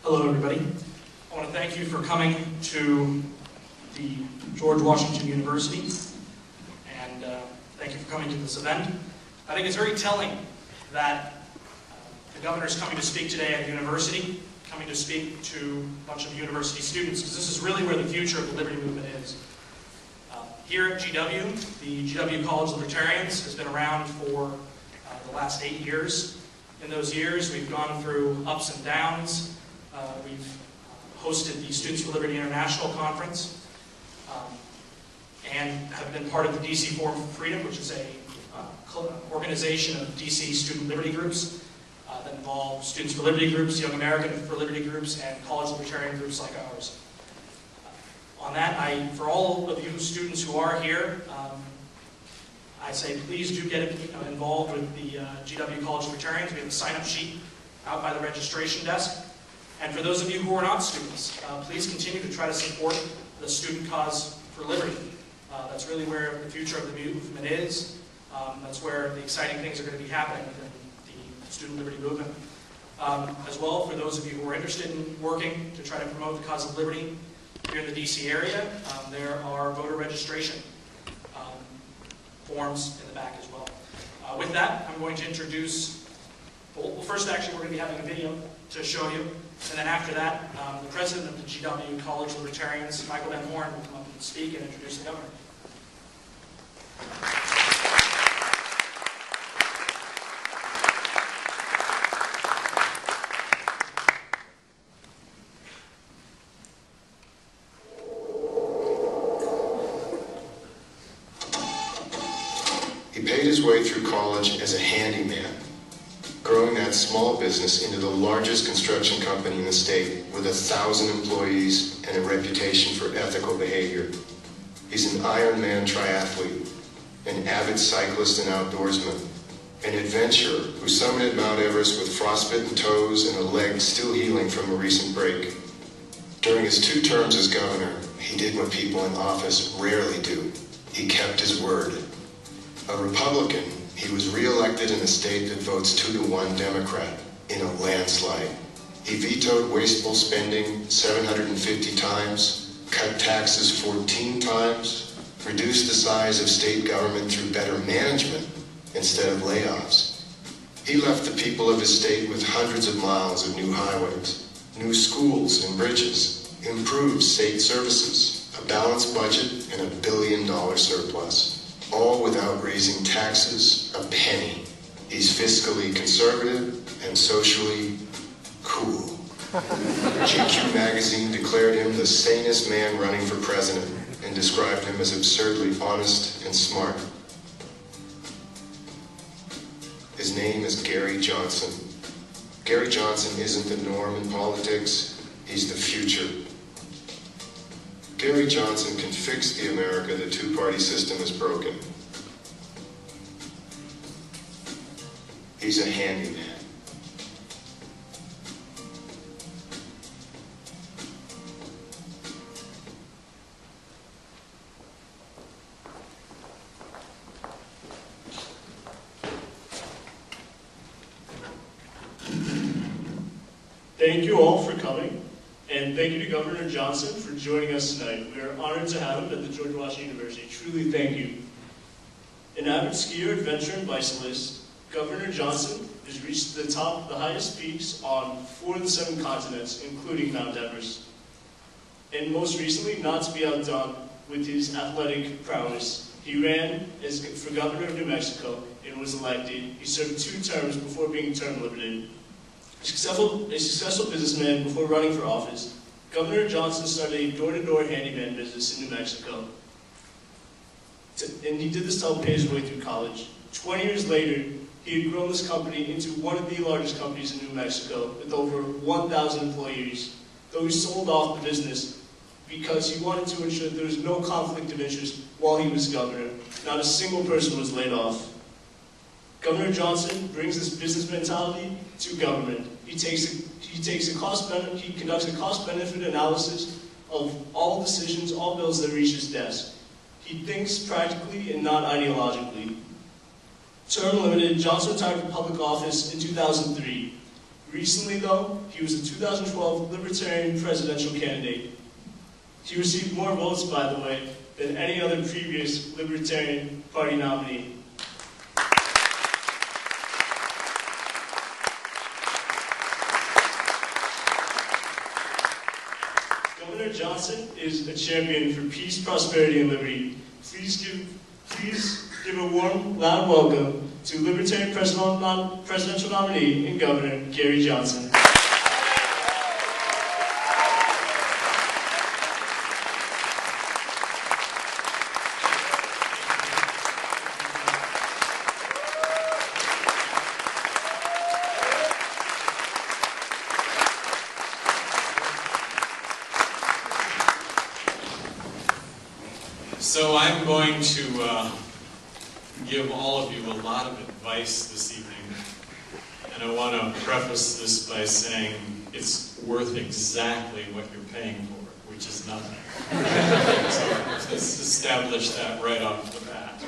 Hello, everybody. I want to thank you for coming to the George Washington University, and thank you for coming to this event. I think it's very telling that the governor is coming to speak today at university, coming to speak to a bunch of university students, because this is really where the future of the liberty movement is. Here at GW, the GW College Libertarians has been around for the last 8 years. In those years, we've gone through ups and downs. We've hosted the Students for Liberty International Conference and have been part of the DC Forum for Freedom, which is a organization of DC student liberty groups that involve Students for Liberty groups, Young American for Liberty groups, and college libertarian groups like ours. On that, for all of you students who are here, I say please do get involved with the GW College Libertarians. We have a sign-up sheet out by the registration desk. And for those of you who are not students, please continue to try to support the student cause for liberty. That's really where the future of the movement is. That's where the exciting things are going to be happening within the student liberty movement. As well, for those of you who are interested in working to try to promote the cause of liberty here in the DC area, there are voter registration forms in the back as well. With that, I'm going to introduce, well, first actually we're going to be having a video to show you, and then after that, the president of the GW College Libertarians, Michael Van Horn, will come up and speak and introduce the governor. He paid his way through college as a handyman, growing that small business into the largest construction company in the state with 1,000 employees and a reputation for ethical behavior. He's an Ironman triathlete, an avid cyclist and outdoorsman, an adventurer who summited Mount Everest with frostbitten toes and a leg still healing from a recent break. During his 2 terms as governor, he did what people in office rarely do. He kept his word. A Republican, he was re-elected in a state that votes 2-to-1 Democrat in a landslide. He vetoed wasteful spending 750 times, cut taxes 14 times, reduced the size of state government through better management instead of layoffs. He left the people of his state with hundreds of miles of new highways, new schools and bridges, improved state services, a balanced budget, and $1 billion surplus. All without raising taxes a penny. He's fiscally conservative and socially cool. GQ magazine declared him the sanest man running for president and described him as absurdly honest and smart. His name is Gary Johnson. Gary Johnson isn't the norm in politics, he's the future. Gary Johnson can fix the America the 2-party system has broken. He's a handyman. Thank you all for coming. And thank you to Governor Johnson for joining us tonight. We are honored to have him at the George Washington University. Truly thank you. An avid skier, adventurer, and bicyclist, Governor Johnson has reached the highest peaks on 4 of the 7 continents, including Mount Everest. And most recently, not to be outdone with his athletic prowess, he ran for governor of New Mexico and was elected. He served 2 terms before being term limited. A successful businessman before running for office, Governor Johnson started a door-to-door handyman business in New Mexico. And he did this to help pay his way through college. 20 years later, he had grown this company into one of the largest companies in New Mexico with over 1,000 employees, though he sold off the business because he wanted to ensure there was no conflict of interest while he was governor. Not a single person was laid off. Governor Johnson brings this business mentality to government. He conducts a cost-benefit analysis of all decisions, all bills that reach his desk. He thinks practically and not ideologically. Term limited, Johnson retired from public office in 2003. Recently, though, he was the 2012 Libertarian presidential candidate. He received more votes, by the way, than any other previous Libertarian Party nominee. Governor Johnson is a champion for peace, prosperity, and liberty. Please give a warm, loud welcome to Libertarian presidential nominee and Governor Gary Johnson. So I'm going to give all of you a lot of advice this evening, and I want to preface this by saying it's worth exactly what you're paying for, which is nothing. So let's establish that right off the bat.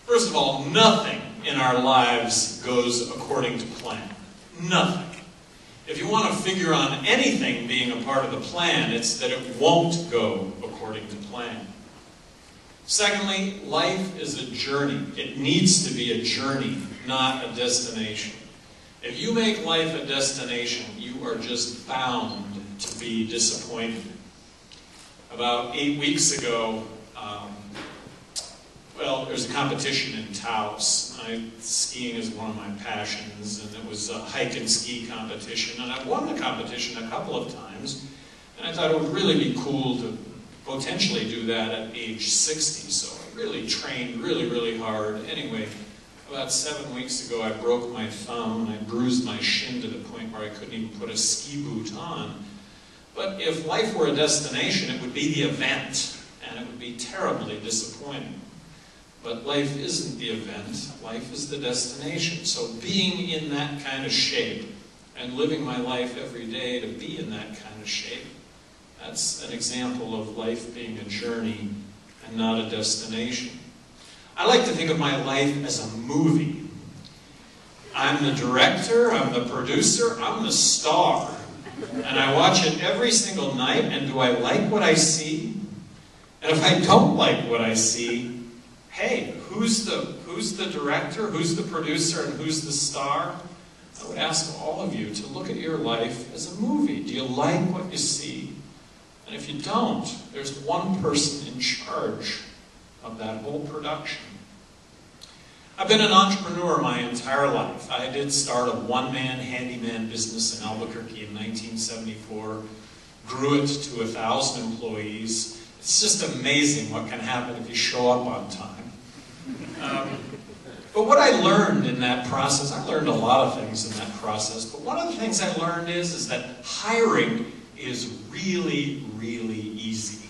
First of all, nothing in our lives goes according to plan. Nothing. If you want to figure on anything being a part of the plan, it's that it won't go according to plan. Secondly, life is a journey. It needs to be a journey, not a destination. If you make life a destination, you are just bound to be disappointed. About 8 weeks ago, there's a competition in Taos. Skiing is one of my passions, and it was a hike and ski competition, and I've won the competition a couple of times, and I thought it would really be cool to potentially do that at age 60, so I really trained really hard. Anyway, about 7 weeks ago I broke my thumb and I bruised my shin to the point where I couldn't even put a ski boot on. But if life were a destination, it would be the event, and it would be terribly disappointing. But life isn't the event, life is the destination. So being in that kind of shape and living my life every day to be in that kind of shape, that's an example of life being a journey and not a destination. I like to think of my life as a movie. I'm the director, I'm the producer, I'm the star. And I watch it every single night, and do I like what I see? And if I don't like what I see, hey, who's the director, who's the producer, and who's the star? I would ask all of you to look at your life as a movie. Do you like what you see? And if you don't, there's one person in charge of that whole production. I've been an entrepreneur my entire life. I did start a one-man handyman business in Albuquerque in 1974, grew it to 1,000 employees. It's just amazing what can happen if you show up on time. But what I learned in that process, I learned a lot of things in that process, but one of the things I learned is that hiring is really easy.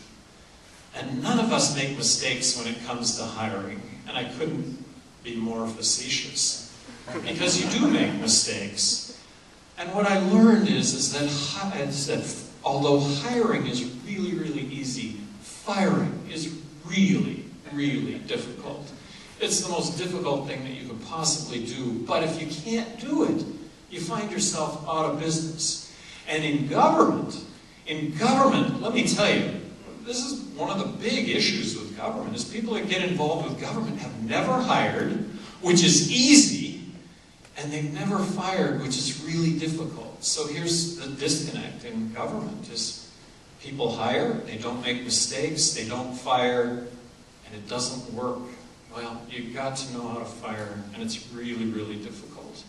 And none of us make mistakes when it comes to hiring. And I couldn't be more facetious, because you do make mistakes. And what I learned is that although hiring is really easy, firing is really difficult. It's the most difficult thing that you could possibly do. But if you can't do it, you find yourself out of business. And in government, let me tell you, this is one of the big issues with government, is people that get involved with government have never hired, which is easy, and they've never fired, which is really difficult. So here's the disconnect in government, is people hire, they don't make mistakes, they don't fire, and it doesn't work. Well, you've got to know how to fire, and it's really difficult.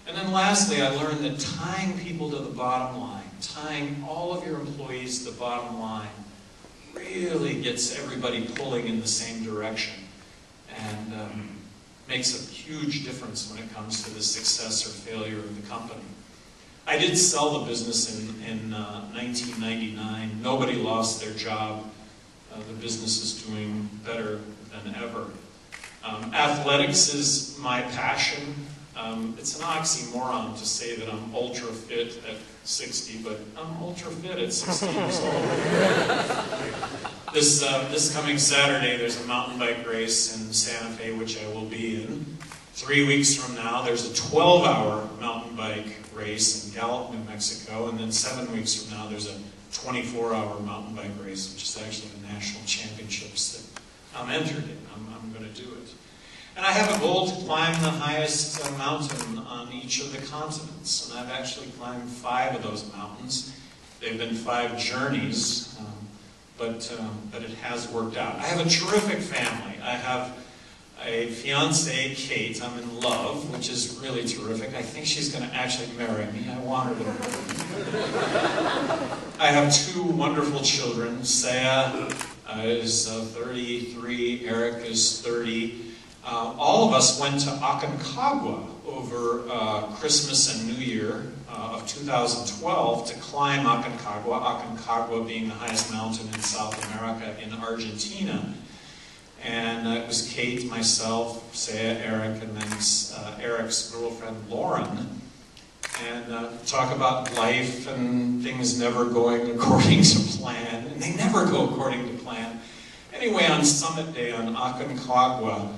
And then lastly, I learned that tying people to the bottom line, tying all of your employees to the bottom line, really gets everybody pulling in the same direction, and makes a huge difference when it comes to the success or failure of the company. I did sell the business in 1999. Nobody lost their job. The business is doing better than ever. Athletics is my passion. It's an oxymoron to say that I'm ultra fit at 60, but I'm ultra fit at 60 years old. This coming Saturday, there's a mountain bike race in Santa Fe, which I will be in. 3 weeks from now, there's a 12-hour mountain bike race in Gallup, New Mexico, and then 7 weeks from now, there's a 24-hour mountain bike race, which is actually the national championships that I'm entered in. I'm going to do it. And I have a goal to climb the highest mountain on each of the continents, and I've actually climbed 5 of those mountains. They've been 5 journeys, but it has worked out. I have a terrific family. I have a fiancée, Kate. I'm in love, which is really terrific. I think she's going to actually marry me. I want her to. I have 2 wonderful children. Saya is 33, Eric is 30. All of us went to Aconcagua over Christmas and New Year of 2012 to climb Aconcagua, Aconcagua being the highest mountain in South America in Argentina. And it was Kate, myself, Saya, Eric, and then Eric's girlfriend, Lauren. And talk about life and things never going according to plan. And they never go according to plan. Anyway, on summit day on Aconcagua,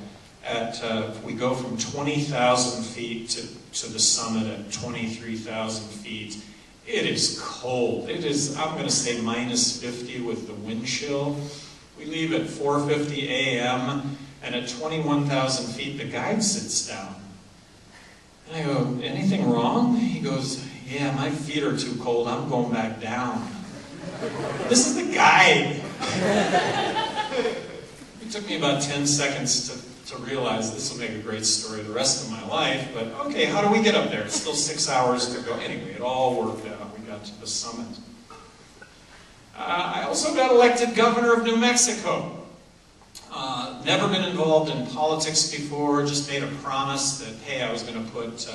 we go from 20,000 feet to the summit at 23,000 feet. It is cold. It is, I'm going to say, minus 50 with the wind chill. We leave at 4:50 a.m. and at 21,000 feet the guide sits down. And I go, anything wrong? He goes, yeah, my feet are too cold. I'm going back down. This is the guide. It took me about 10 seconds to realize this will make a great story the rest of my life, but okay, how do we get up there? It's still 6 hours to go. Anyway, it all worked out. We got to the summit. I also got elected governor of New Mexico. Never been involved in politics before, just made a promise that, hey, I was going to put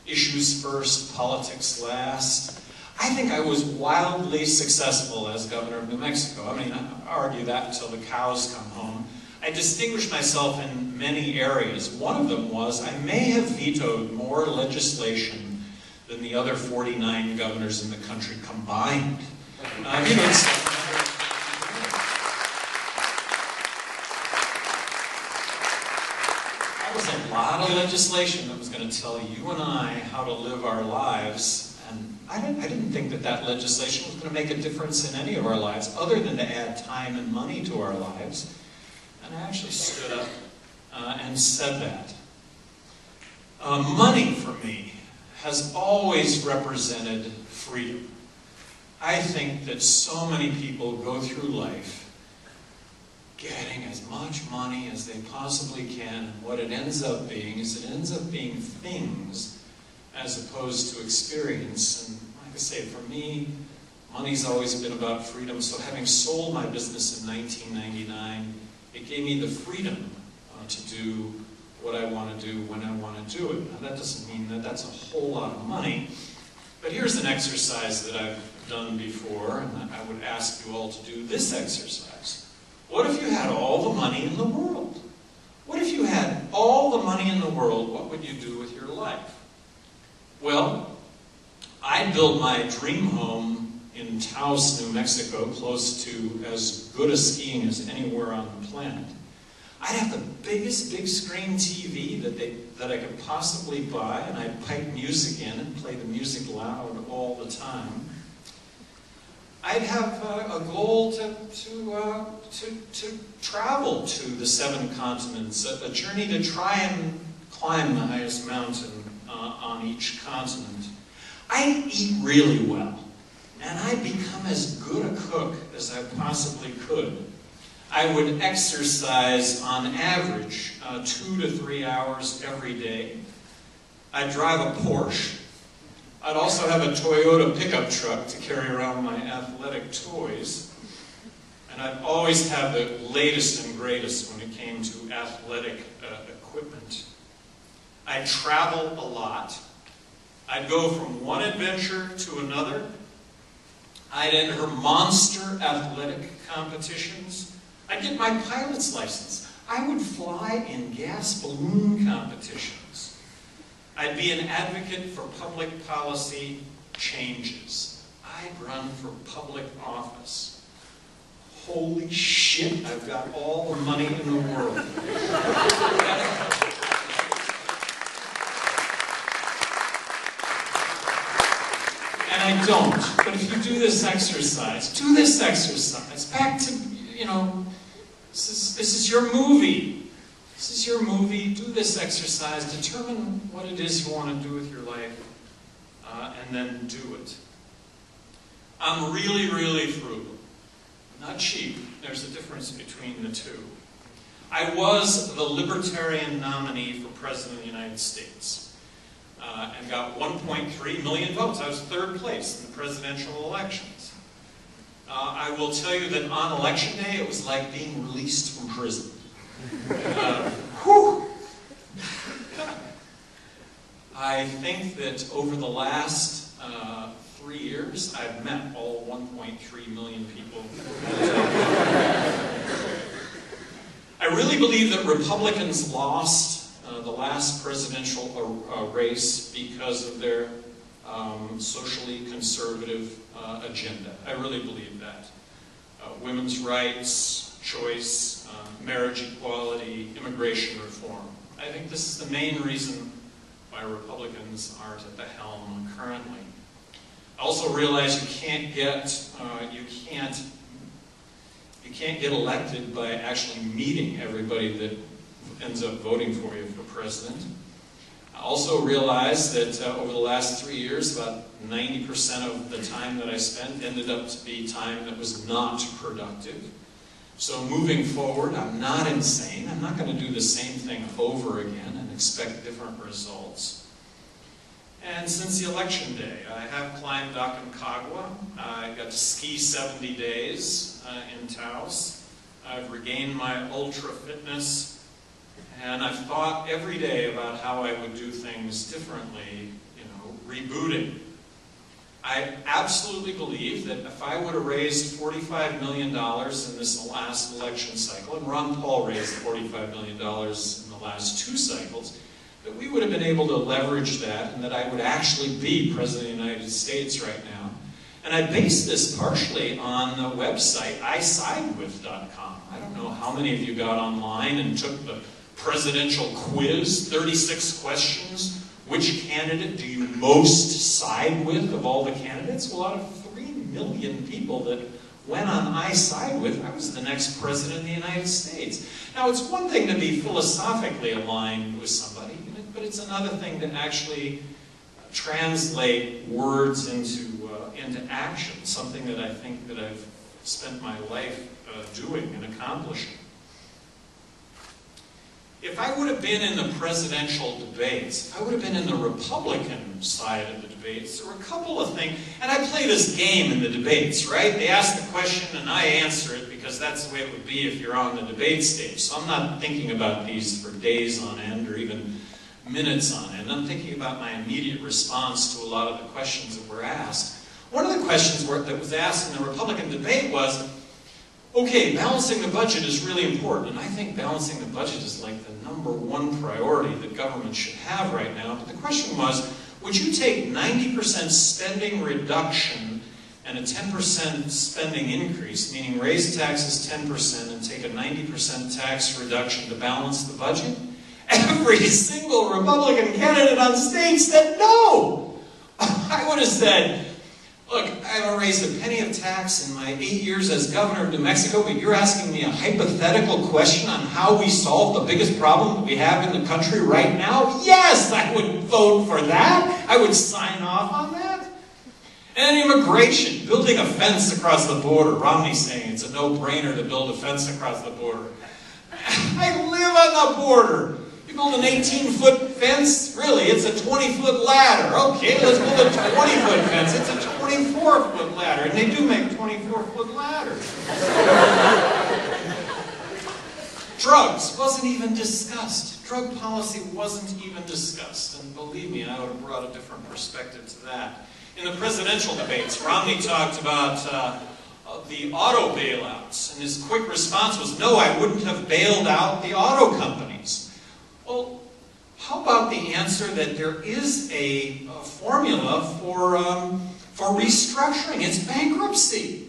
issues first, politics last. I think I was wildly successful as governor of New Mexico. I mean, I argue that until the cows come home. I distinguished myself in many areas. One of them was I may have vetoed more legislation than the other 49 governors in the country combined. That was a lot of legislation that was going to tell you and I how to live our lives, and I didn't think that legislation was going to make a difference in any of our lives other than to add time and money to our lives. And I actually stood up and said that. Money for me has always represented freedom. I think that so many people go through life getting as much money as they possibly can, and what it ends up being is it ends up being things as opposed to experience. And like I say, for me, money's always been about freedom, so having sold my business in 1999, it gave me the freedom to do what I want to do when I want to do it. Now that doesn't mean that that's a whole lot of money, but here's an exercise that I've done before, and I would ask you all to do this exercise. What if you had all the money in the world? What if you had all the money in the world? What would you do with your life? Well, I'd build my dream home in Taos, New Mexico, close to as good a skiing as anywhere on the planet. I'd have the biggest big screen TV that I could possibly buy, and I'd pipe music in and play the music loud all the time. I'd have a goal to travel to the 7 continents, a journey to try and climb the highest mountain on each continent. I'd eat really well, and I'd become as good a cook as I possibly could. I would exercise on average 2 to 3 hours every day. I'd drive a Porsche. I'd also have a Toyota pickup truck to carry around my athletic toys. And I'd always have the latest and greatest when it came to athletic equipment. I'd travel a lot. I'd go from one adventure to another. I'd enter monster athletic competitions. I'd get my pilot's license. I would fly in gas balloon competitions. I'd be an advocate for public policy changes. I'd run for public office. Holy shit, I've got all the money in the world. this exercise. Do this exercise. Back to, this is your movie. This is your movie. Do this exercise. Determine what it is you want to do with your life, and then do it. I'm really, really frugal. Not cheap. There's a difference between the two. I was the Libertarian nominee for President of the United States and got 1.3 million votes. I was third place in the presidential elections. I will tell you that on election day, it was like being released from prison. Whew. I think that over the last 3 years, I've met all 1.3 million people. I really believe that Republicans lost the last presidential race because of their socially conservative agenda. I really believe that. Women's rights, choice, marriage equality, immigration reform. I think this is the main reason why Republicans aren't at the helm currently. I also realize you can't get elected by actually meeting everybody that ends up voting for you for president. I also realize that over the last 3 years, about 90% of the time that I spent ended up to be time that was not productive. So moving forward, I'm not insane. I'm not going to do the same thing over again and expect different results. And since the election day, I have climbed Aconcagua. I got to ski 70 days in Taos. I've regained my ultra fitness. And I've thought every day about how I would do things differently, rebooting. I absolutely believe that if I would have raised $45 million in this last election cycle, and Ron Paul raised $45 million in the last 2 cycles, that we would have been able to leverage that and that I would actually be President of the United States right now. And I base this partially on the website isidewith.com. I don't know how many of you got online and took the presidential quiz, 36 questions. Which candidate do you most side with of all the candidates? Well, out of 3 million people that went on I side with, I was the next president of the United States. Now, it's one thing to be philosophically aligned with somebody, but it's another thing to actually translate words into action, something that I think that I've spent my life doing and accomplishing. If I would have been in the presidential debates, if I would have been in the Republican side of the debates, there were a couple of things, and I play this game in the debates, right? They ask the question and I answer it because that's the way it would be if you're on the debate stage. So I'm not thinking about these for days on end or even minutes on end. I'm thinking about my immediate response to a lot of the questions that were asked. One of the questions that was asked in the Republican debate was, okay, balancing the budget is really important, and I think balancing the budget is like the #1 priority that government should have right now. But the question was, would you take 90% spending reduction and a 10% spending increase, meaning raise taxes 10% and take a 90% tax reduction to balance the budget? Every single Republican candidate on stage said no! I would have said, look, I haven't raised a penny of tax in my 8 years as governor of New Mexico, but you're asking me a hypothetical question on how we solve the biggest problem that we have in the country right now? Yes, I would vote for that. I would sign off on that. And immigration, building a fence across the border. Romney saying it's a no-brainer to build a fence across the border. I live on the border. You build an 18-foot fence? Really, it's a 20-foot ladder. Okay, let's build a 20-foot fence. It's a 24-foot ladder, and they do make 24-foot ladders. Drugs wasn't even discussed. Drug policy wasn't even discussed. And believe me, I would have brought a different perspective to that. In the presidential debates, Romney talked about the auto bailouts, and his quick response was, no, I wouldn't have bailed out the auto companies. Well, how about the answer that there is a formula for restructuring? It's bankruptcy.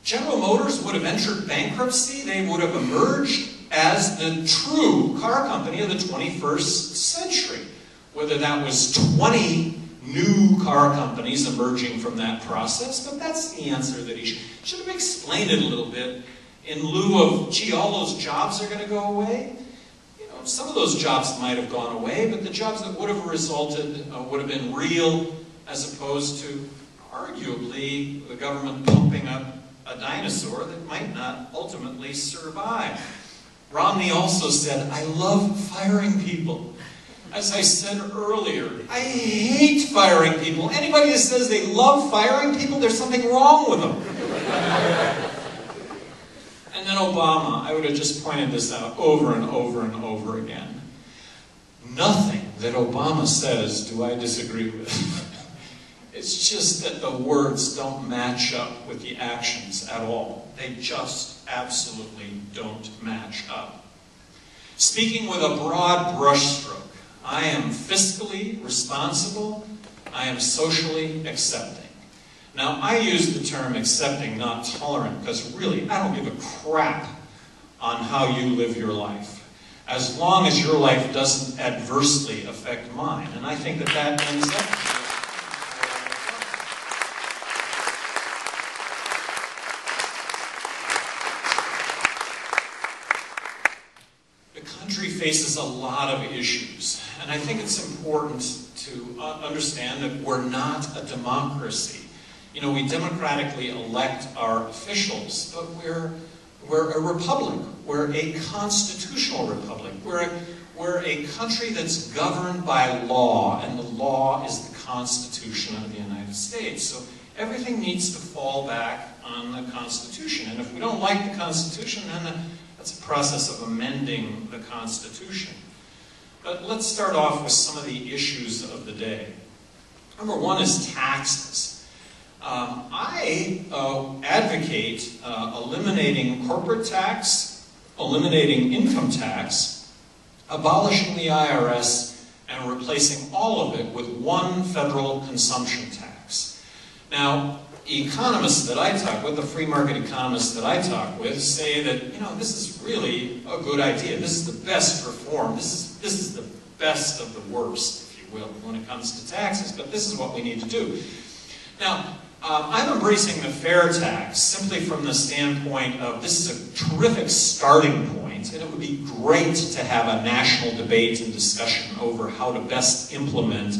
General Motors would have entered bankruptcy. They would have emerged as the true car company of the 21st century. Whether that was 20 new car companies emerging from that process, but that's the answer that he should have explained it a little bit in lieu of, gee, all those jobs are going to go away. You know, some of those jobs might have gone away, but the jobs that would have resulted would have been real, as opposed to, arguably, the government pumping up a dinosaur that might not ultimately survive. Romney also said, I love firing people. As I said earlier, I hate firing people. Anybody that says they love firing people, there's something wrong with them. And then Obama, I would have just pointed this out over and over and over again. Nothing that Obama says do I disagree with. It's just that the words don't match up with the actions at all. They just absolutely don't match up. Speaking with a broad brushstroke, I am fiscally responsible, I am socially accepting. Now, I use the term accepting, not tolerant, because really, I don't give a crap on how you live your life, as long as your life doesn't adversely affect mine. And I think that that ends up... faces a lot of issues, and I think it's important to understand that we're not a democracy. You know, we democratically elect our officials, but we're a republic. We're a constitutional republic. We're a country that's governed by law, and the law is the Constitution of the United States. So everything needs to fall back on the Constitution, and if we don't like the Constitution, then that's a process of amending the Constitution. But let's start off with some of the issues of the day. Number one is taxes. I advocate eliminating corporate tax, eliminating income tax, abolishing the IRS, and replacing all of it with one federal consumption tax. Now, economists that I talk with, the free market economists that I talk with, say that, you know, this is really a good idea. This is the best reform. This is the best of the worst, if you will, when it comes to taxes, but this is what we need to do. Now, I'm embracing the fair tax simply from the standpoint of this is a terrific starting point, and it would be great to have a national debate and discussion over how to best implement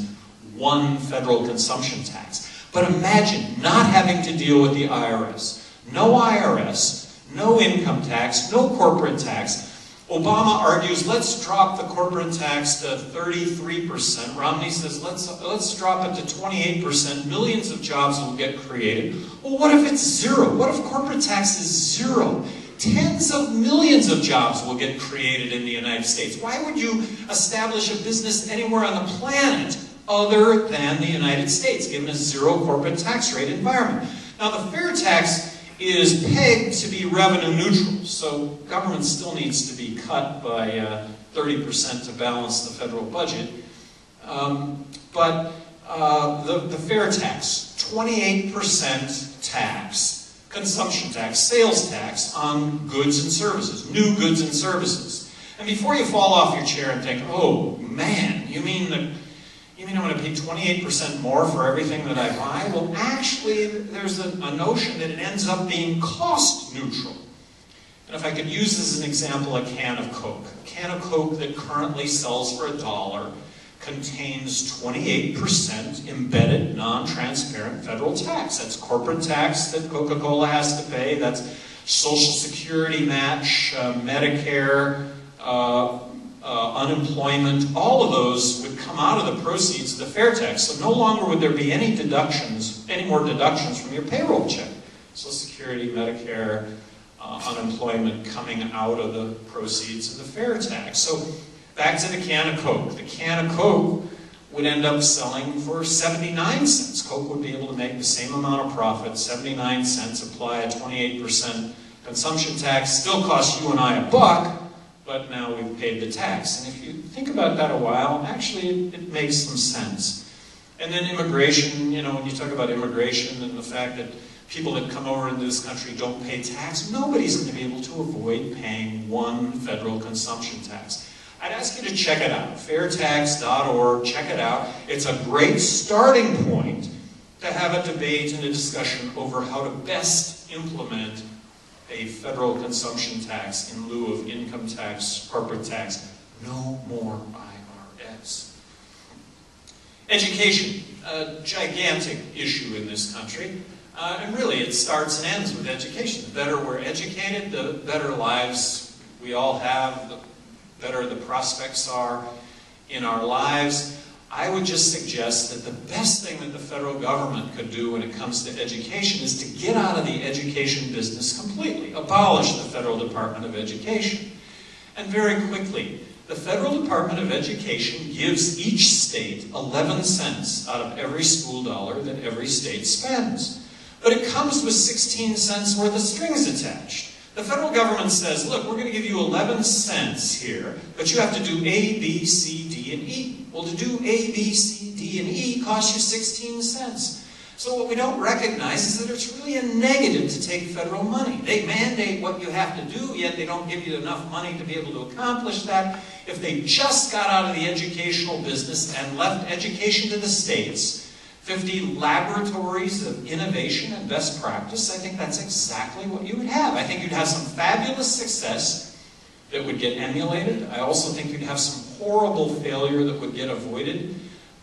one federal consumption tax. But imagine not having to deal with the IRS. No IRS, no income tax, no corporate tax. Obama argues, let's drop the corporate tax to 33%. Romney says, let's drop it to 28%. Millions of jobs will get created. Well, what if it's zero? What if corporate tax is zero? Tens of millions of jobs will get created in the United States. Why would you establish a business anywhere on the planet other than the United States, given a zero corporate tax rate environment? Now, the fair tax is pegged to be revenue neutral, so government still needs to be cut by 30% to balance the federal budget. But the fair tax, 28% tax, consumption tax, sales tax on goods and services, new goods and services. And before you fall off your chair and think, oh man, you mean I'm going to pay 28% more for everything that I buy? Well, actually, there's a notion that it ends up being cost neutral. And if I could use as an example a can of Coke. A can of Coke that currently sells for $1 contains 28% embedded, non-transparent federal tax. That's corporate tax that Coca-Cola has to pay. That's Social Security match, Medicare, unemployment. All of those would come out of the proceeds of the fair tax. So no longer would there be any deductions, any more deductions from your payroll check. Social Security, Medicare, unemployment coming out of the proceeds of the fair tax. So back to the can of Coke. The can of Coke would end up selling for 79 cents. Coke would be able to make the same amount of profit, 79 cents, apply a 28% consumption tax, still cost you and I $1, but now we've paid the tax. And if you think about that a while, actually it makes some sense. And then immigration, you know, when you talk about immigration and the fact that people that come over into this country don't pay tax, nobody's going to be able to avoid paying one federal consumption tax. I'd ask you to check it out. fairtax.org, check it out. It's a great starting point to have a debate and a discussion over how to best implement a federal consumption tax in lieu of income tax, corporate tax. No more IRS. Education, a gigantic issue in this country. And really, it starts and ends with education. The better we're educated, the better lives we all have, the better the prospects are in our lives. I would just suggest that the best thing that the federal government could do when it comes to education is to get out of the education business completely. Abolish the Federal Department of Education. And very quickly, the Federal Department of Education gives each state 11 cents out of every school dollar that every state spends. But it comes with 16 cents worth of strings attached. The federal government says, look, we're going to give you 11 cents here, but you have to do A, B, C, D, and E. Well, to do A, B, C, D, and E costs you 16 cents. So what we don't recognize is that it's really a negative to take federal money. They mandate what you have to do, yet they don't give you enough money to be able to accomplish that. If they just got out of the educational business and left education to the states, 50 laboratories of innovation and best practice, I think that's exactly what you would have. I think you'd have some fabulous success that would get emulated. I also think you'd have some horrible failure that would get avoided.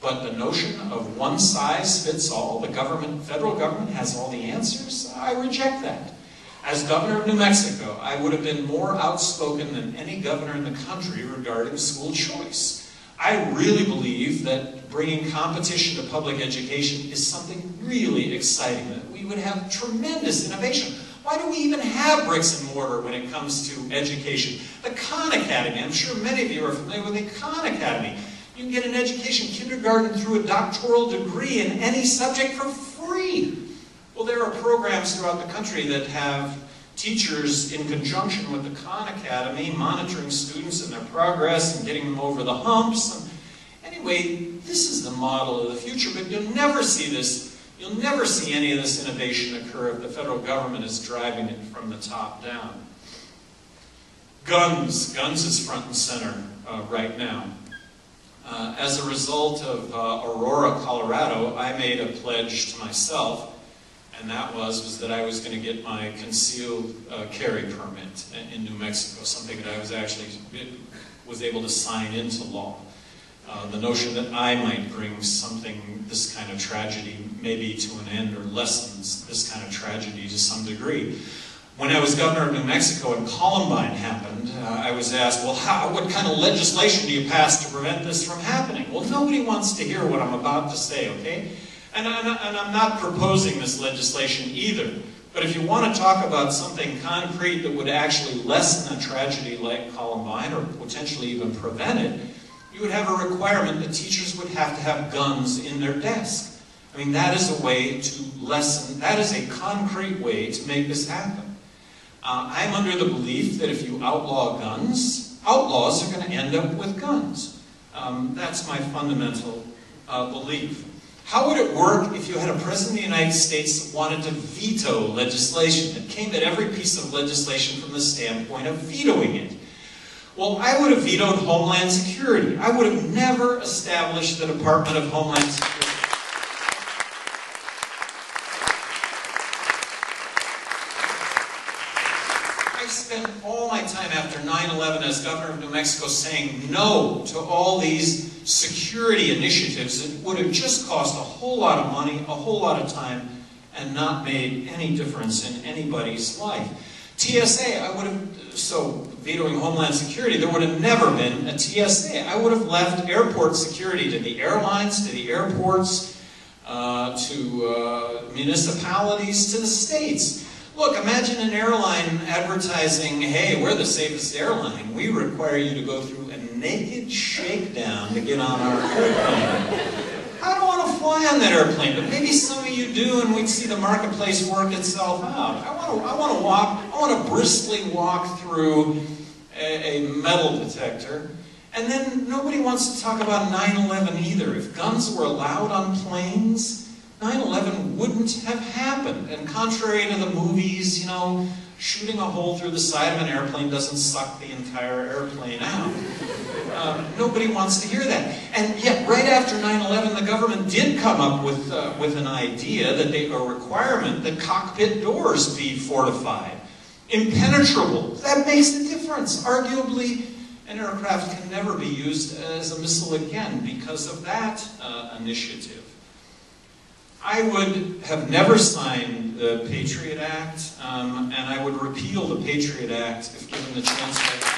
But the notion of one size fits all, the federal government has all the answers, I reject that. As governor of New Mexico, I would have been more outspoken than any governor in the country regarding school choice. I really believe that bringing competition to public education is something really exciting, that we would have tremendous innovation. Why do we even have bricks and mortar when it comes to education? The Khan Academy, I'm sure many of you are familiar with the Khan Academy. You can get an education, kindergarten through a doctoral degree in any subject for free. Well, there are programs throughout the country that have teachers in conjunction with the Khan Academy monitoring students and their progress and getting them over the humps. And anyway, this is the model of the future, but you'll never see this. You'll never see any of this innovation occur if the federal government is driving it from the top down. Guns. Guns is front and center right now. As a result of Aurora, Colorado, I made a pledge to myself, and that was that I was going to get my concealed carry permit in New Mexico, something that I was able to sign into law. The notion that I might bring this kind of tragedy, maybe to an end, or lessens this kind of tragedy to some degree. When I was governor of New Mexico and Columbine happened, I was asked, well, what kind of legislation do you pass to prevent this from happening? Well, nobody wants to hear what I'm about to say, okay? And I'm not proposing this legislation either. But if you want to talk about something concrete that would actually lessen a tragedy like Columbine, or potentially even prevent it, you would have a requirement that teachers would have to have guns in their desk. I mean, that is a way to lessen, that is a concrete way to make this happen. I'm under the belief that if you outlaw guns, outlaws are going to end up with guns. That's my fundamental belief. How would it work if you had a president of the United States that wanted to veto legislation, that came at every piece of legislation from the standpoint of vetoing it? Well, I would have vetoed Homeland Security. I would have never established the Department of Homeland Security. I spent all my time after 9/11 as governor of New Mexico saying no to all these security initiatives that would have just cost a whole lot of money, a whole lot of time, and not made any difference in anybody's life. TSA, so vetoing Homeland Security, there would have never been a TSA. I would have left airport security to the airlines, to the airports, to municipalities, to the states. Look, imagine an airline advertising, hey, we're the safest airline. We require you to go through a naked shakedown to get on our airplane. I don't want to fly on that airplane, but maybe some of you do, and we'd see the marketplace work itself out. I want to briskly walk through a metal detector, and then nobody wants to talk about 9/11 either. If guns were allowed on planes, 9/11 wouldn't have happened. And contrary to the movies, you know, shooting a hole through the side of an airplane doesn't suck the entire airplane out. Nobody wants to hear that. And yet, right after 9/11, the government did come up with an idea, a requirement that cockpit doors be fortified. Impenetrable. That makes a difference. Arguably, an aircraft can never be used as a missile again because of that initiative. I would have never signed the Patriot Act, and I would repeal the Patriot Act if given the chance right now.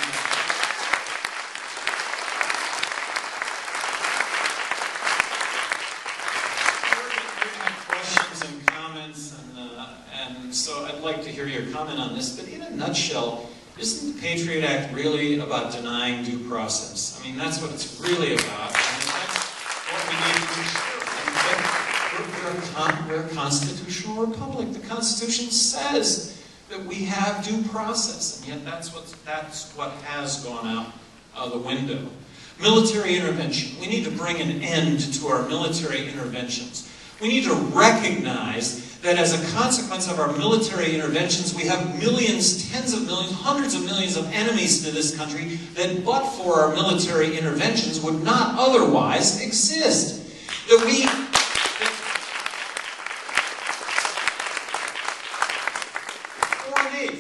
So I'd like to hear your comment on this, but in a nutshell, isn't the Patriot Act really about denying due process? I mean, that's what it's really about, and that's what we need to ensure. We're a constitutional republic. The Constitution says that we have due process, and yet that's what has gone out the window. Military intervention. We need to bring an end to our military interventions. We need to recognize that as a consequence of our military interventions, we have millions, tens of millions, hundreds of millions of enemies to this country that, but for our military interventions, would not otherwise exist.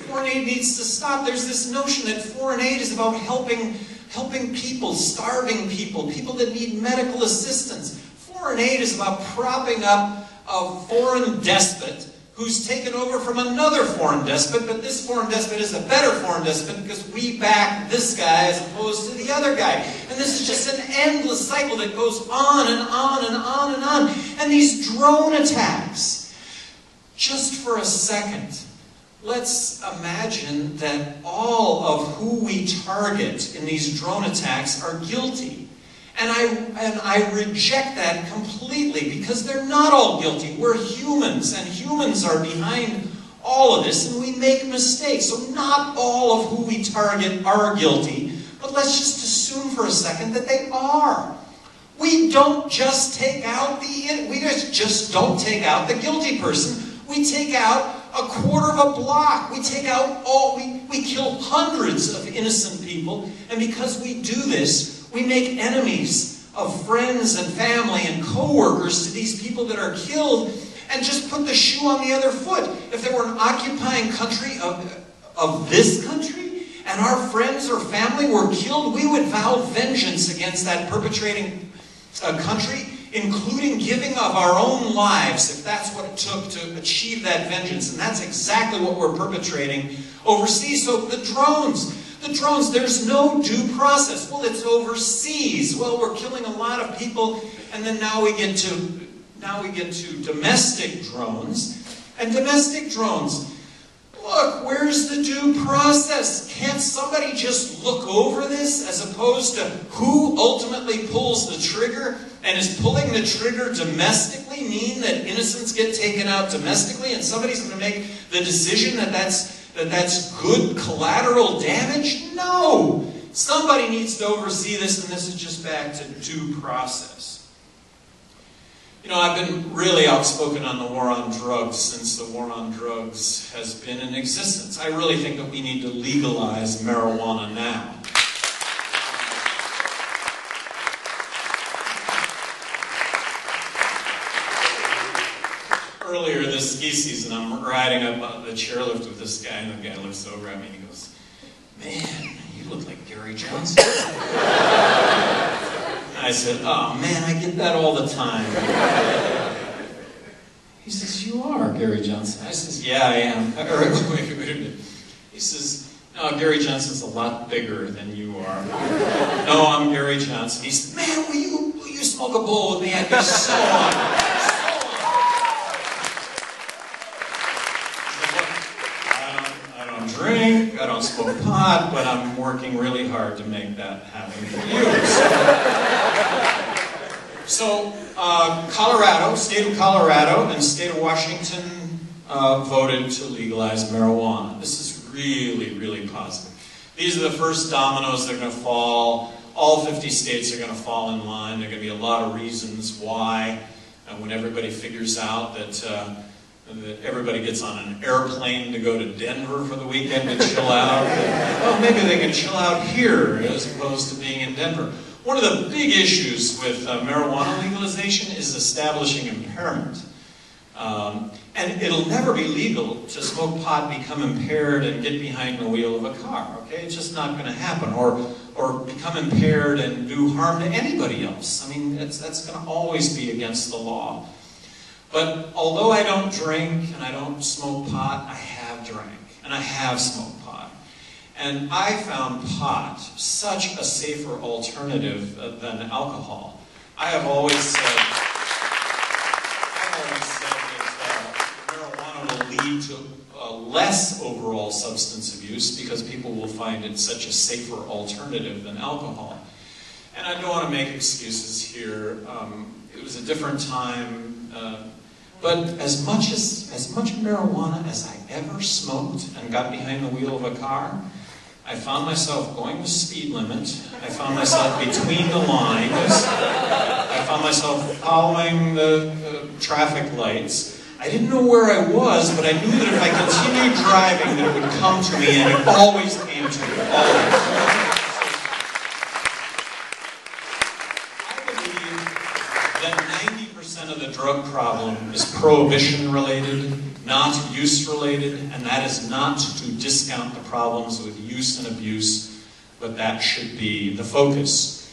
Foreign aid needs to stop. There's this notion that foreign aid is about helping people, starving people, people that need medical assistance. Foreign aid is about propping up a foreign despot who's taken over from another foreign despot, but this foreign despot is a better foreign despot because we back this guy as opposed to the other guy. And this is just an endless cycle that goes on and on and on and on. And these drone attacks, just for a second, let's imagine that all of who we target in these drone attacks are guilty. And I reject that completely because they're not all guilty. We're humans, and humans are behind all of this, and we make mistakes. So not all of who we target are guilty, but let's just assume for a second that they are. We don't just take out just don't take out the guilty person. We take out a quarter of a block. We take out we kill hundreds of innocent people, and because we do this, we make enemies of friends and family and co-workers to these people that are killed, and just put the shoe on the other foot. If there were an occupying country of this country, and our friends or family were killed, we would vow vengeance against that perpetrating country, including giving of our own lives, if that's what it took to achieve that vengeance. And that's exactly what we're perpetrating overseas. So the drones, there's no due process. Well, it's overseas. Well, we're killing a lot of people, and then now we get to domestic drones. And domestic drones, look, where's the due process? Can't somebody just look over this as opposed to who ultimately pulls the trigger? And is pulling the trigger domestically mean that innocents get taken out domestically and somebody's going to make the decision that that's good collateral damage? No! Somebody needs to oversee this, and this is just back to due process. You know, I've been really outspoken on the war on drugs since the war on drugs has been in existence. I really think that we need to legalize marijuana now. Earlier this ski season, I'm riding up the chairlift with this guy, and the guy looks over at me and he goes, "Man, you look like Gary Johnson." I said, "Oh man, I get that all the time." He says, "You are Gary Johnson." I says, "Yeah, I am." Wait a minute. He says, "No, Gary Johnson's a lot bigger than you are." "No, I'm Gary Johnson." He said, "Man, will you smoke a bowl with me? I'd be so honored." I don't smoke pot, but I'm working really hard to make that happen for you. So Colorado, state of Colorado and state of Washington voted to legalize marijuana. This is really, really positive. These are the first dominoes that are going to fall. All 50 states are going to fall in line. There are going to be a lot of reasons why when everybody figures out that that everybody gets on an airplane to go to Denver for the weekend to chill out. Well, maybe they can chill out here as opposed to being in Denver. One of the big issues with marijuana legalization is establishing impairment. And it'll never be legal to smoke pot, become impaired, and get behind the wheel of a car, okay? It's just not going to happen. Or become impaired and do harm to anybody else. I mean, that's going to always be against the law. But although I don't drink and I don't smoke pot, I have drank and I have smoked pot. And I found pot such a safer alternative than alcohol. I have always said that marijuana will lead to less overall substance abuse because people will find it such a safer alternative than alcohol. And I don't want to make excuses here. It was a different time. But as much marijuana as I ever smoked and got behind the wheel of a car, I found myself going the speed limit. I found myself between the lines. I found myself following the traffic lights. I didn't know where I was, but I knew that if I continued driving, that it would come to me, and it always came to me, always. Of the drug problem is prohibition related, not use related, and that is not to discount the problems with use and abuse, but that should be the focus.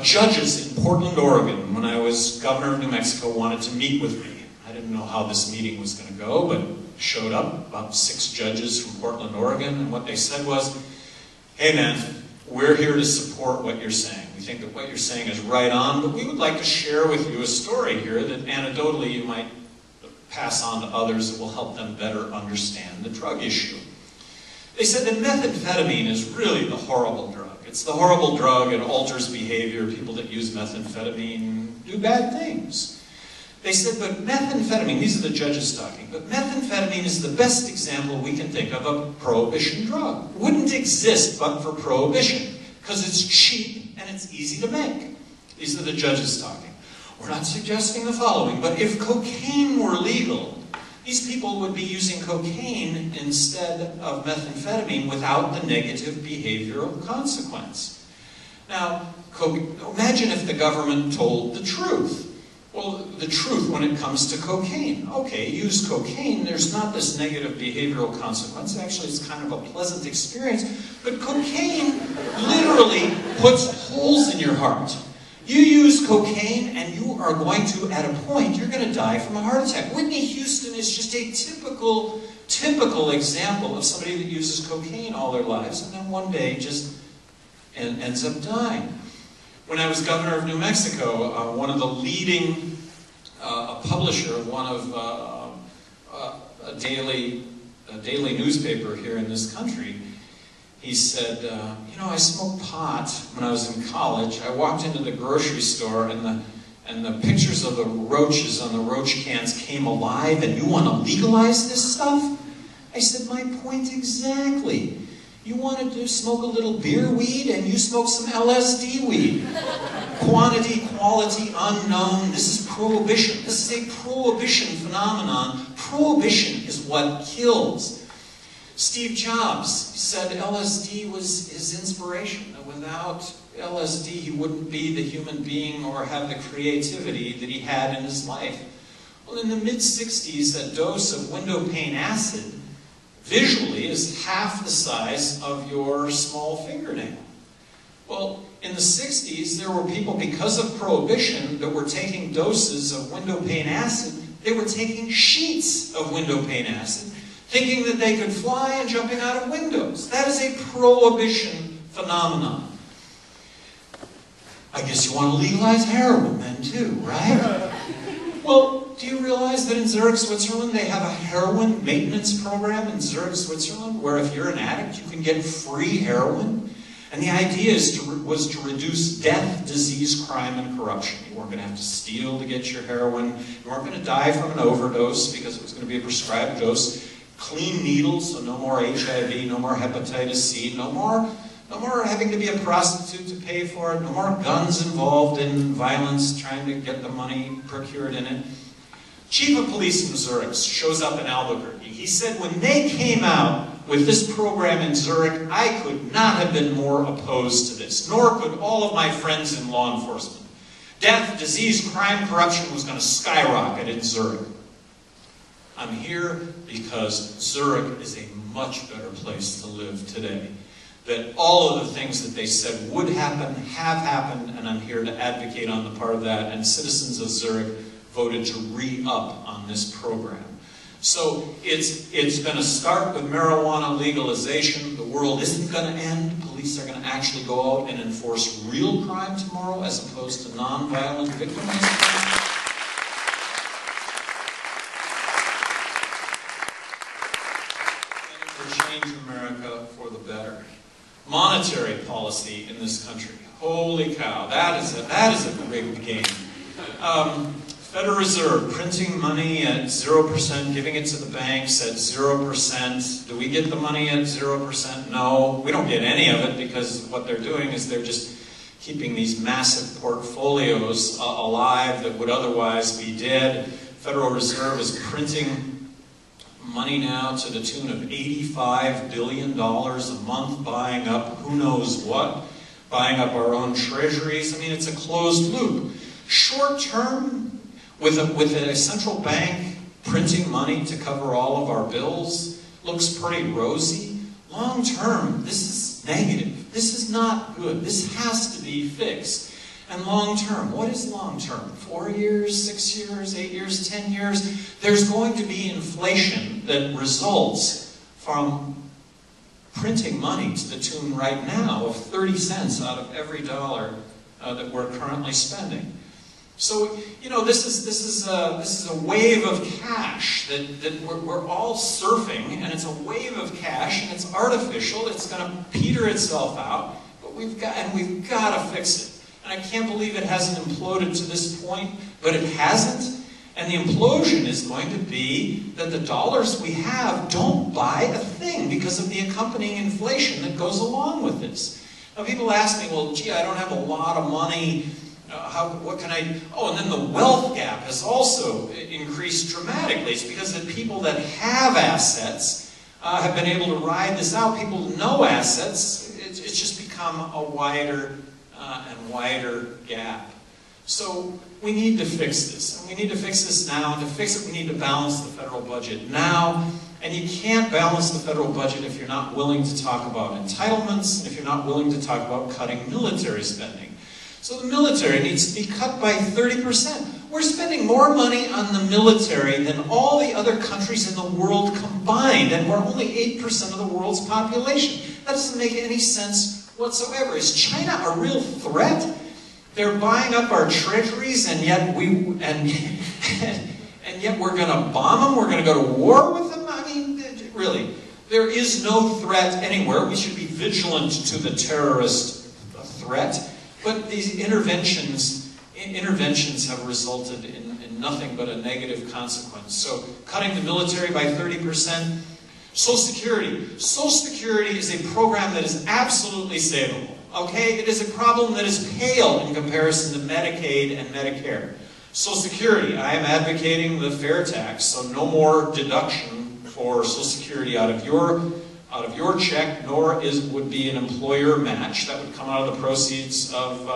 Judges in Portland, Oregon, when I was governor of New Mexico, wanted to meet with me. I didn't know how this meeting was going to go, but showed up, about 6 judges from Portland, Oregon, and what they said was, hey man, we're here to support what you're saying. We think that what you're saying is right on, but we would like to share with you a story here that anecdotally you might pass on to others that will help them better understand the drug issue. They said that methamphetamine is really the horrible drug. It's the horrible drug, it alters behavior. People that use methamphetamine do bad things. They said, but methamphetamine, these are the judges talking, but methamphetamine is the best example we can think of a prohibition drug. It wouldn't exist but for prohibition, because it's cheap and it's easy to make. These are the judges talking. We're not suggesting the following, but if cocaine were legal, these people would be using cocaine instead of methamphetamine without the negative behavioral consequence. Now, imagine if the government told the truth. Well, the truth when it comes to cocaine. Okay, use cocaine, there's not this negative behavioral consequence. Actually, it's kind of a pleasant experience. But cocaine literally puts holes in your heart. You use cocaine and you are going to, at a point, you're going to die from a heart attack. Whitney Houston is just a typical example of somebody that uses cocaine all their lives and then one day just ends up dying. When I was governor of New Mexico, one of the leading publisher of one of a daily newspaper here in this country, he said, you know, I smoked pot when I was in college. I walked into the grocery store and the pictures of the roaches on the roach cans came alive, and you want to legalize this stuff? I said, my point exactly. You wanted to smoke a little beer weed, and you smoke some LSD weed. Quantity, quality, unknown. This is prohibition. This is a prohibition phenomenon. Prohibition is what kills. Steve Jobs said LSD was his inspiration. That without LSD, he wouldn't be the human being or have the creativity that he had in his life. Well, in the mid-60s, a dose of window pane acid visually is half the size of your small fingernail. Well, in the 60s, there were people, because of prohibition, that were taking doses of window pane acid. They were taking sheets of window pane acid, thinking that they could fly and jumping out of windows. That is a prohibition phenomenon. I guess you want to legalize heroin then too, right? Well, do you realize that in Zurich, Switzerland, they have a heroin maintenance program in Zurich, Switzerland, where if you're an addict, you can get free heroin? And the idea was to reduce death, disease, crime, and corruption. You weren't going to have to steal to get your heroin. You weren't going to die from an overdose because it was going to be a prescribed dose. Clean needles, so no more HIV, no more hepatitis C, no more having to be a prostitute to pay for it, no more guns involved in violence, trying to get the money procured in it. Chief of police in Zurich shows up in Albuquerque. He said when they came out with this program in Zurich, I could not have been more opposed to this, nor could all of my friends in law enforcement. Death, disease, crime, corruption was going to skyrocket in Zurich. I'm here because Zurich is a much better place to live today. That all of the things that they said would happen, have happened, and I'm here to advocate on the part of that, and citizens of Zurich voted to re-up on this program. So it's been a start with marijuana legalization. The world isn't going to end. Police are going to actually go out and enforce real crime tomorrow as opposed to non-violent victimization. Change America for the better. Monetary policy in this country. Holy cow, that is a rigged game. Federal Reserve printing money at 0%, giving it to the banks at 0%. Do we get the money at 0%? No, we don't get any of it because what they're doing is they're just keeping these massive portfolios alive that would otherwise be dead. Federal Reserve is printing money now to the tune of $85 billion a month, buying up who knows what, buying up our own treasuries. I mean, it's a closed loop. Short term, with a central bank printing money to cover all of our bills, looks pretty rosy. Long term, this is negative. This is not good. This has to be fixed. And long term, what is long term? 4 years, 6 years, 8 years, 10 years? There's going to be inflation that results from printing money to the tune right now of 30 cents out of every dollar that we're currently spending. So, you know, this is a wave of cash that we're all surfing, and it's a wave of cash, and it's artificial. It's going to peter itself out, but we've got to fix it. And I can't believe it hasn't imploded to this point, but it hasn't. And the implosion is going to be that the dollars we have don't buy a thing because of the accompanying inflation that goes along with this. Now people ask me, well, gee, I don't have a lot of money. What can I... Oh, and then the wealth gap has also increased dramatically. It's because the people that have assets have been able to ride this out. People with no assets, it's just become a wider and wider gap. So we need to fix this. And we need to fix this now. And to fix it, we need to balance the federal budget now. And you can't balance the federal budget if you're not willing to talk about entitlements, and if you're not willing to talk about cutting military spending. So the military needs to be cut by 30%. We're spending more money on the military than all the other countries in the world combined, and we're only 8% of the world's population. That doesn't make any sense whatsoever. Is China a real threat? They're buying up our treasuries, and yet yet we're going to bomb them? We're going to go to war with them? I mean, really, there is no threat anywhere. We should be vigilant to the terrorist threat. But these interventions have resulted in nothing but a negative consequence. So cutting the military by 30%. Social Security. Social Security is a program that is absolutely savable. Okay? It is a problem that is pale in comparison to Medicaid and Medicare. Social Security, I am advocating the fair tax, so no more deduction for Social Security out of your check, nor would be an employer match. That would come out of the proceeds of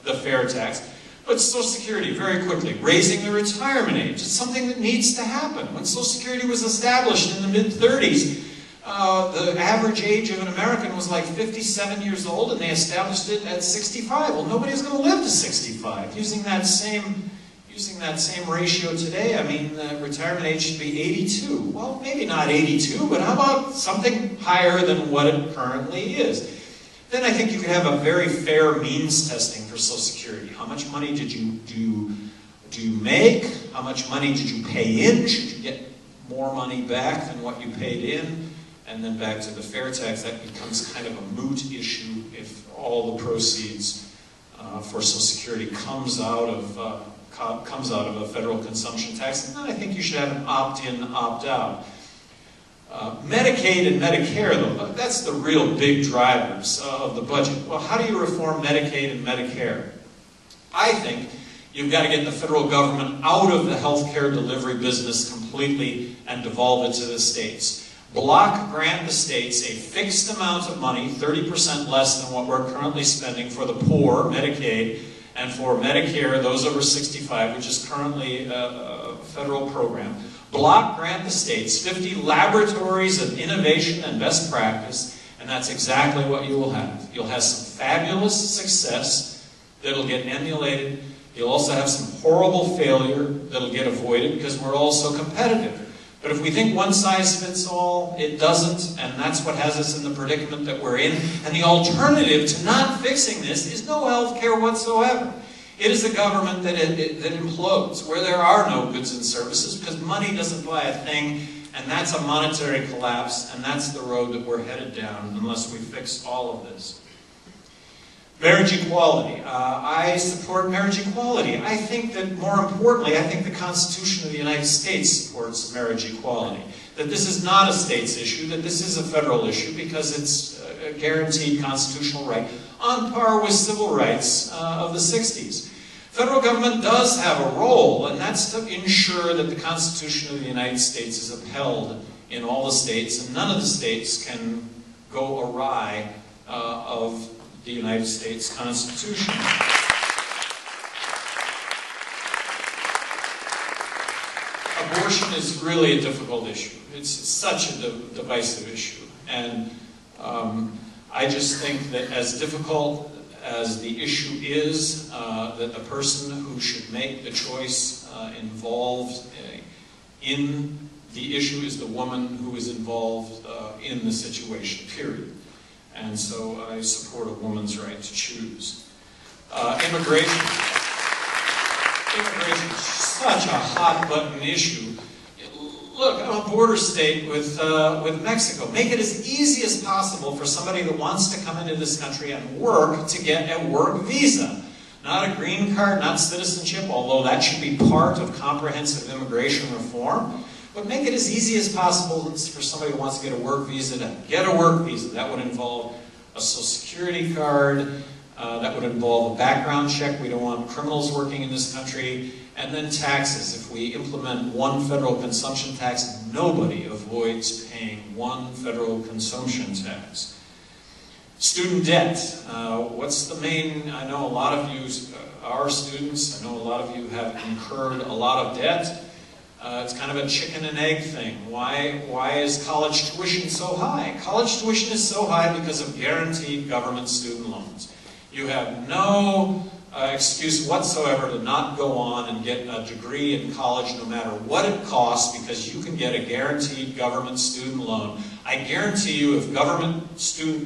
the fair tax. But Social Security, very quickly, raising the retirement age. It's something that needs to happen. When Social Security was established in the mid-30s, the average age of an American was like 57 years old, and they established it at 65. Well, nobody's going to live to 65. Using that same ratio today, I mean, the retirement age should be 82. Well, maybe not 82, but how about something higher than what it currently is? Then I think you could have a very fair means testing for Social Security. How much money did you make? How much money did you pay in? Should you get more money back than what you paid in? And then back to the fair tax, that becomes kind of a moot issue if all the proceeds for Social Security comes out of a federal consumption tax. And then I think you should have an opt-in, opt-out. Medicaid and Medicare, though, that's the real big drivers of the budget. Well, how do you reform Medicaid and Medicare? I think You've got to get the federal government out of the healthcare delivery business completely and devolve it to the states. Block grant the states a fixed amount of money, 30% less than what we're currently spending for the poor, Medicaid, and for Medicare, those over 65, which is currently a federal program. Block grant the states 50 laboratories of innovation and best practice, and that's exactly what you will have. You'll have some fabulous success that'll get emulated. You'll also have some horrible failure that'll get avoided because we're all so competitive. But if we think one size fits all, it doesn't, and that's what has us in the predicament that we're in. And the alternative to not fixing this is no health care whatsoever. It is a government that implodes, where there are no goods and services because money doesn't buy a thing, and that's a monetary collapse, and that's the road that we're headed down unless we fix all of this. Marriage equality. I support marriage equality. I think that, more importantly, I think the Constitution of the United States supports marriage equality. That this is not a state's issue, that this is a federal issue because it's a guaranteed constitutional right, on par with civil rights of the 60s. Federal government does have a role, and that's to ensure that the Constitution of the United States is upheld in all the states, and none of the states can go awry of the United States Constitution. Abortion is really a difficult issue. It's such a divisive issue. And I just think that as difficult as the issue is, that the person who should make the choice involved in the issue is the woman who is involved in the situation, period. And so I support a woman's right to choose. Immigration. Immigration is such a hot-button issue. Look, I'm a border state with Mexico. Make it as easy as possible for somebody that wants to come into this country and work to get a work visa. Not a green card, not citizenship, although that should be part of comprehensive immigration reform. But make it as easy as possible for somebody who wants to get a work visa to get a work visa. That would involve a Social Security card. That would involve a background check. We don't want criminals working in this country. And then taxes. If we implement one federal consumption tax, nobody avoids paying one federal consumption tax. Student debt. What's the main? I know a lot of you are students. I know a lot of you have incurred a lot of debt. It's kind of a chicken and egg thing. Why is college tuition so high? College tuition is so high because of guaranteed government student loans. You have no excuse whatsoever to not go on and get a degree in college no matter what it costs because you can get a guaranteed government student loan. I guarantee you if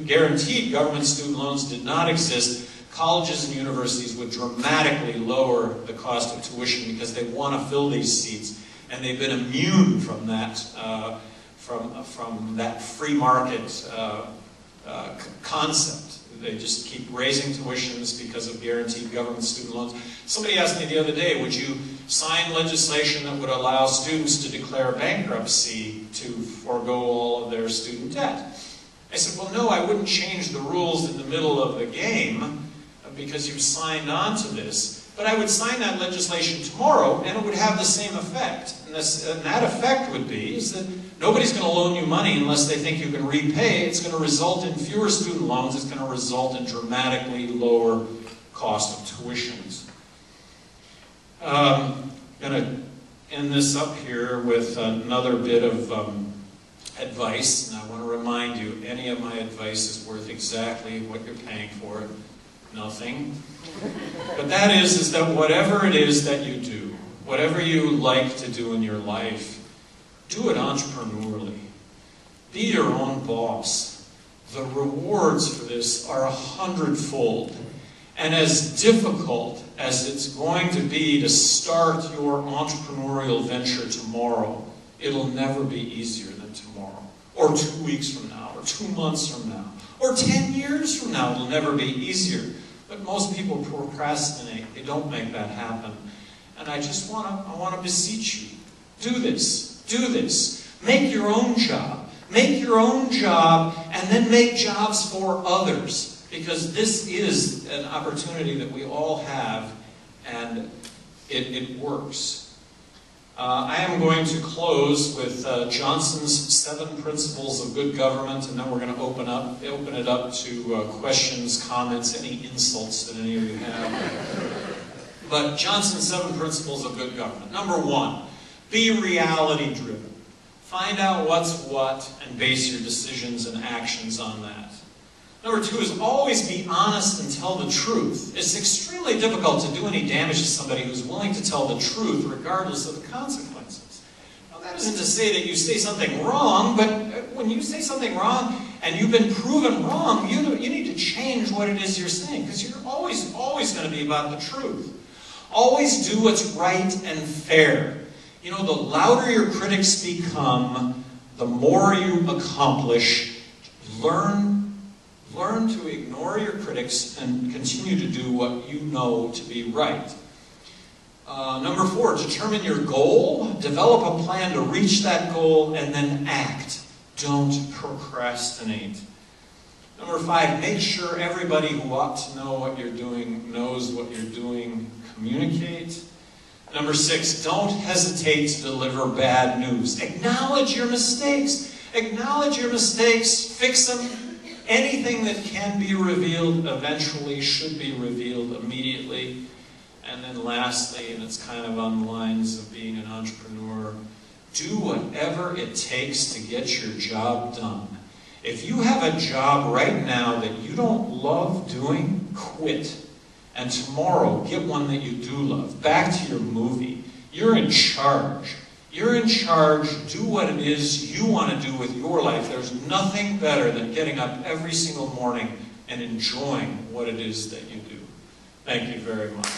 guaranteed government student loans did not exist, colleges and universities would dramatically lower the cost of tuition because they want to fill these seats. And they've been immune from that, from that free market concept. They just keep raising tuitions because of guaranteed government student loans. Somebody asked me the other day, would you sign legislation that would allow students to declare bankruptcy to forego all of their student debt? I said, well, no, I wouldn't change the rules in the middle of the game because you've signed on to this. But I would sign that legislation tomorrow, and it would have the same effect. And that effect would be is that nobody's going to loan you money unless they think you can repay. It's going to result in fewer student loans. It's going to result in dramatically lower cost of tuitions. I'm going to end this up here with another bit of advice. And I want to remind you, any of my advice is worth exactly what you're paying for it. Nothing. But that is that whatever it is that you do, whatever you like to do in your life, do it entrepreneurially. Be your own boss. The rewards for this are 100-fold. And as difficult as it's going to be to start your entrepreneurial venture tomorrow, it'll never be easier than tomorrow, or 2 weeks from now, or 2 months from now, or 10 years from now. It'll never be easier. But most people procrastinate. They don't make that happen. And I just want to beseech you. Do this. Do this. Make your own job. Make your own job and then make jobs for others. Because this is an opportunity that we all have. And It works. I am going to close with Johnson's 7 Principles of Good Government, and then we're going to open it up to questions, comments, any insults that any of you have. But Johnson's 7 Principles of Good Government. Number 1, be reality-driven. Find out what's what and base your decisions and actions on that. Number 2 is always be honest and tell the truth. It's extremely difficult to do any damage to somebody who's willing to tell the truth regardless of the consequences. Now that isn't to say that you say something wrong, but when you say something wrong and you've been proven wrong, you need to change what it is you're saying, because you're always going to be about the truth. Always do what's right and fair. You know, the louder your critics become, the more you accomplish. Learn to ignore your critics and continue to do what you know to be right. Number 4, determine your goal, develop a plan to reach that goal, and then act. Don't procrastinate. Number 5, make sure everybody who ought to know what you're doing knows what you're doing. Communicate. Number 6, don't hesitate to deliver bad news. Acknowledge your mistakes. Acknowledge your mistakes. Fix them. Anything that can be revealed eventually should be revealed immediately. And then lastly, and it's kind of on the lines of being an entrepreneur, do whatever it takes to get your job done. If you have a job right now that you don't love doing, quit. And tomorrow, get one that you do love. Back to your movie. You're in charge. You're in charge. Do what it is you want to do with your life. There's nothing better than getting up every single morning and enjoying what it is that you do. Thank you very much.